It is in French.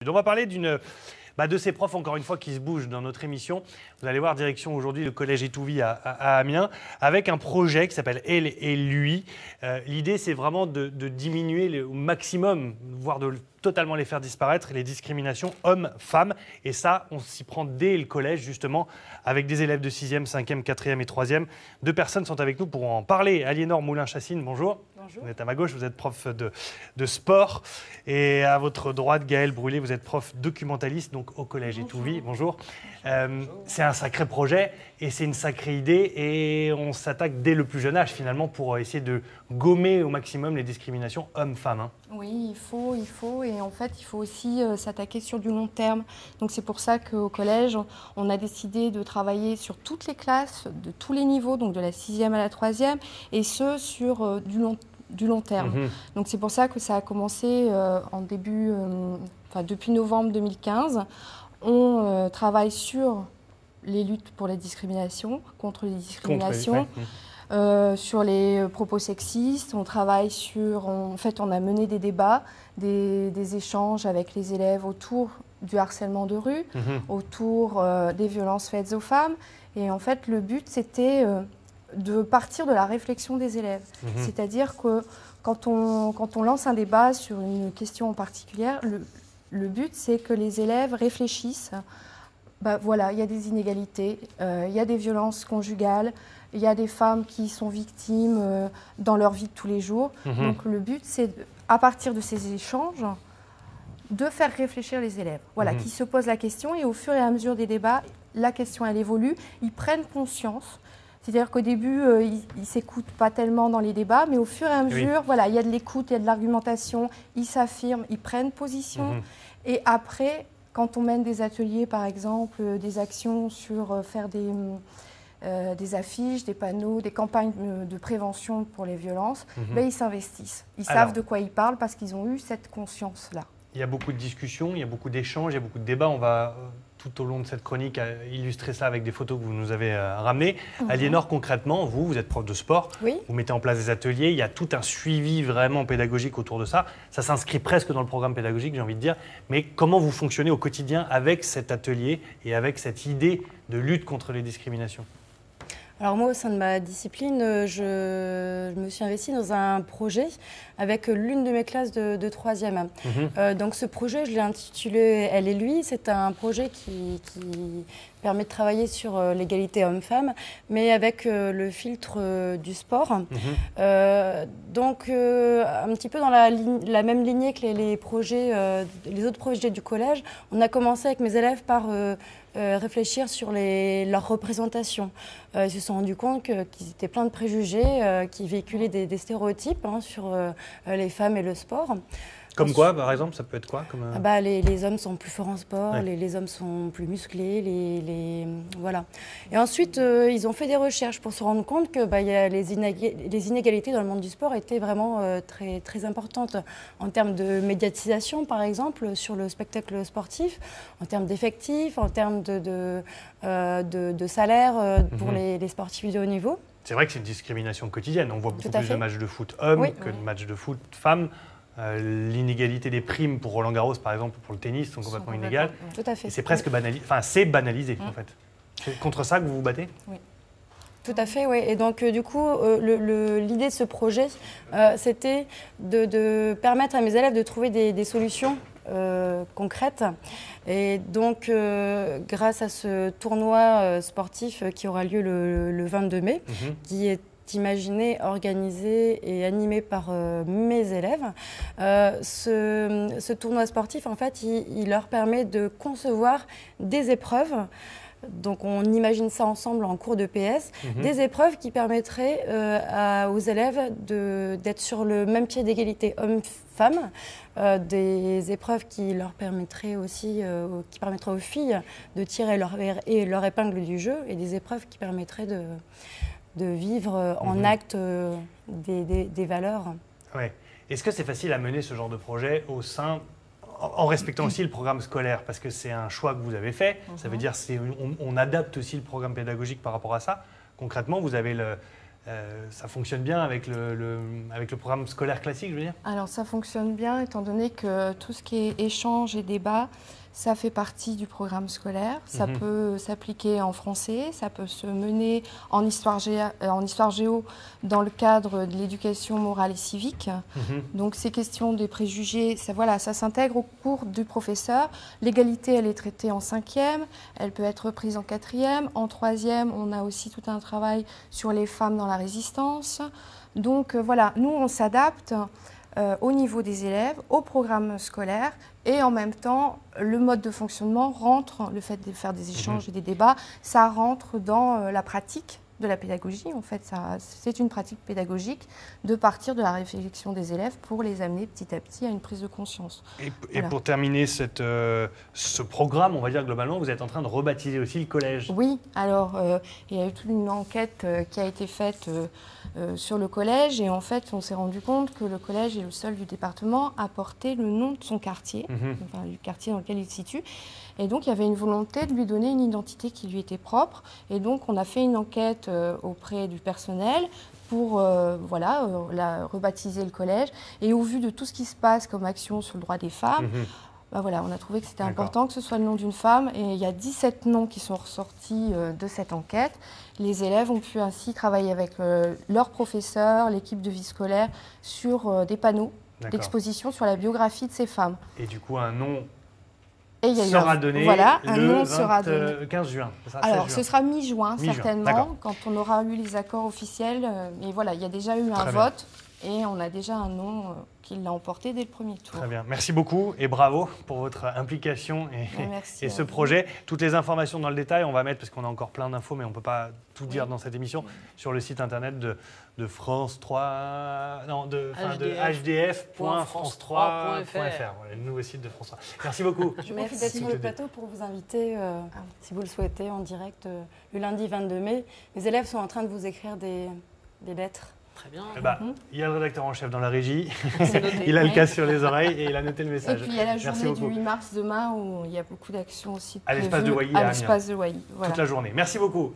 On va parler de ces profs, encore une fois, qui se bougent dans notre émission. Vous allez voir, direction aujourd'hui le collège Étouvie à Amiens, avec un projet qui s'appelle Elle et lui. L'idée, c'est vraiment de diminuer au maximum, voire de totalement les faire disparaître, les discriminations hommes-femmes. Et ça, on s'y prend dès le collège, justement, avec des élèves de 6e, 5e, 4e et 3e. Deux personnes sont avec nous pour en parler. Aliénor Moulin-Chassine, bonjour. Bonjour. Vous êtes à ma gauche, vous êtes prof de sport. Et à votre droite, Gaëlle Brûlé, vous êtes prof documentaliste donc au collège Étouvie. Bonjour. C'est un sacré projet et c'est une sacrée idée. Et on s'attaque dès le plus jeune âge, finalement, pour essayer de gommer au maximum les discriminations hommes-femmes. Hein. Oui, il faut. Et en fait, il faut aussi s'attaquer sur du long terme. Donc c'est pour ça qu'au collège, on a décidé de travailler sur toutes les classes, de tous les niveaux, donc de la 6e à la 3e, et ce, sur du long terme. Donc c'est pour ça que ça a commencé depuis novembre 2015. On travaille sur les luttes pour la discrimination, contre les discriminations. Sur les propos sexistes, on travaille sur... En fait, on a mené des débats, des échanges avec les élèves autour du harcèlement de rue, autour des violences faites aux femmes. Et en fait, le but, c'était de partir de la réflexion des élèves. C'est-à-dire que quand on lance un débat sur une question en particulier, le but, c'est que les élèves réfléchissent. Voilà, il y a des inégalités, il y a des violences conjugales, il y a des femmes qui sont victimes dans leur vie de tous les jours. Donc le but, c'est, à partir de ces échanges, de faire réfléchir les élèves. Voilà, qui se posent la question et au fur et à mesure des débats, la question, elle évolue. Ils prennent conscience. C'est-à-dire qu'au début, ils ne s'écoutent pas tellement dans les débats, mais au fur et à mesure, voilà, il y a de l'écoute, il y a de l'argumentation, ils s'affirment, ils prennent position. Et après, quand on mène des ateliers, par exemple, des actions sur faire des affiches, des panneaux, des campagnes de prévention pour les violences, ils s'investissent. Ils savent de quoi ils parlent parce qu'ils ont eu cette conscience-là. Il y a beaucoup de discussions, il y a beaucoup d'échanges, il y a beaucoup de débats. On va, tout au long de cette chronique, illustrer ça avec des photos que vous nous avez ramenées. Aliénor, concrètement, vous êtes prof de sport, vous mettez en place des ateliers, il y a tout un suivi vraiment pédagogique autour de ça. Ça s'inscrit presque dans le programme pédagogique, j'ai envie de dire. Mais comment vous fonctionnez au quotidien avec cet atelier et avec cette idée de lutte contre les discriminations ? Alors moi, au sein de ma discipline, je me suis investie dans un projet avec l'une de mes classes de 3e. Donc ce projet, je l'ai intitulé « Elle et lui ». C'est un projet qui permet de travailler sur l'égalité homme-femme, mais avec le filtre du sport. Donc un petit peu dans la même lignée que les autres projets du collège, on a commencé avec mes élèves par réfléchir sur leur représentation. Ils se sont rendus compte qu'ils étaient plein de préjugés, qui véhiculaient des stéréotypes sur les femmes et le sport. Comme quoi, par exemple, ça peut être quoi comme... Les hommes sont plus forts en sport, les hommes sont plus musclés, voilà. Et ensuite, ils ont fait des recherches pour se rendre compte que les inégalités dans le monde du sport étaient vraiment très, très importantes en termes de médiatisation, par exemple, sur le spectacle sportif, en termes d'effectifs, en termes de salaire pour les sportifs de haut niveau. C'est vrai que c'est une discrimination quotidienne. On voit beaucoup plus de matchs de foot hommes que de matchs de foot femmes. L'inégalité des primes pour Roland Garros, par exemple, ou pour le tennis, sont complètement inégales. Tout à fait. C'est presque banalisé. Enfin, c'est banalisé, en fait. C'est contre ça que vous vous battez ? Oui. Tout à fait, oui. Et donc, du coup, l'idée de ce projet, c'était de permettre à mes élèves de trouver des solutions concrètes. Et donc, grâce à ce tournoi sportif qui aura lieu le 22 mai, qui est imaginé, organisé et animé par mes élèves. Ce tournoi sportif, en fait, il leur permet de concevoir des épreuves. Donc on imagine ça ensemble en cours de PS, des épreuves qui permettraient aux élèves d'être sur le même pied d'égalité homme-femme, des épreuves qui leur permettraient aussi, qui permettraient aux filles de tirer leur épingle du jeu, et des épreuves qui permettraient de vivre en acte des valeurs. Ouais. Est-ce que c'est facile à mener ce genre de projet en respectant aussi le programme scolaire, parce que c'est un choix que vous avez fait, ça veut dire qu'on adapte aussi le programme pédagogique par rapport à ça. Concrètement, vous avez Ça fonctionne bien avec avec le programme scolaire classique, je veux dire? Alors ça fonctionne bien étant donné que tout ce qui est échange et débat, ça fait partie du programme scolaire. Ça peut s'appliquer en français, ça peut se mener en histoire géo dans le cadre de l'éducation morale et civique. Donc ces questions des préjugés, ça s'intègre au cours du professeur. L'égalité, elle est traitée en 5e, elle peut être prise en 4e. En 3e, on a aussi tout un travail sur les femmes dans la résistance. Donc voilà, nous on s'adapte au niveau des élèves, au programme scolaire, et en même temps, le mode de fonctionnement rentre, le fait de faire des échanges et des débats, ça rentre dans la pratique de la pédagogie. En fait, c'est une pratique pédagogique de partir de la réflexion des élèves pour les amener petit à petit à une prise de conscience. Et Voilà. pour terminer ce programme, on va dire globalement, vous êtes en train de rebaptiser aussi le collège. Oui, alors il y a eu toute une enquête qui a été faite sur le collège et en fait on s'est rendu compte que le collège est le seul du département à porter le nom de son quartier, enfin, du quartier dans lequel il se situe. Et donc il y avait une volonté de lui donner une identité qui lui était propre et donc on a fait une enquête auprès du personnel pour rebaptiser le collège et au vu de tout ce qui se passe comme action sur le droit des femmes, on a trouvé que c'était important que ce soit le nom d'une femme et il y a 17 noms qui sont ressortis de cette enquête. Les élèves ont pu ainsi travailler avec leurs professeurs, l'équipe de vie scolaire sur des panneaux d'exposition sur la biographie de ces femmes. Et du coup, un nom sera donné le 15 juin. Alors, ce sera mi-juin, certainement, quand on aura eu les accords officiels. Et voilà, il y a déjà eu un vote et on a déjà un nom qui l'a emporté dès le premier tour. Très bien. Merci beaucoup et bravo pour votre implication et ce projet. Toutes les informations dans le détail, on va mettre, parce qu'on a encore plein d'infos, mais on ne peut pas tout dire dans cette émission, sur le site internet de France 3, non, de hdf.france3.fr, voilà, le nouveau site de France 3. Merci beaucoup. Je profite d'être sur le plateau pour vous inviter, si vous le souhaitez, en direct le lundi 22 mai. Les élèves sont en train de vous écrire des lettres. Très bien. Il y a le rédacteur en chef dans la régie, il a le casque sur les oreilles et il a noté le message. Et puis il y a la journée du 8 mars demain où il y a beaucoup d'actions aussi à l'espace de Wally. À l'espace de Wally. Toute la journée. Merci beaucoup.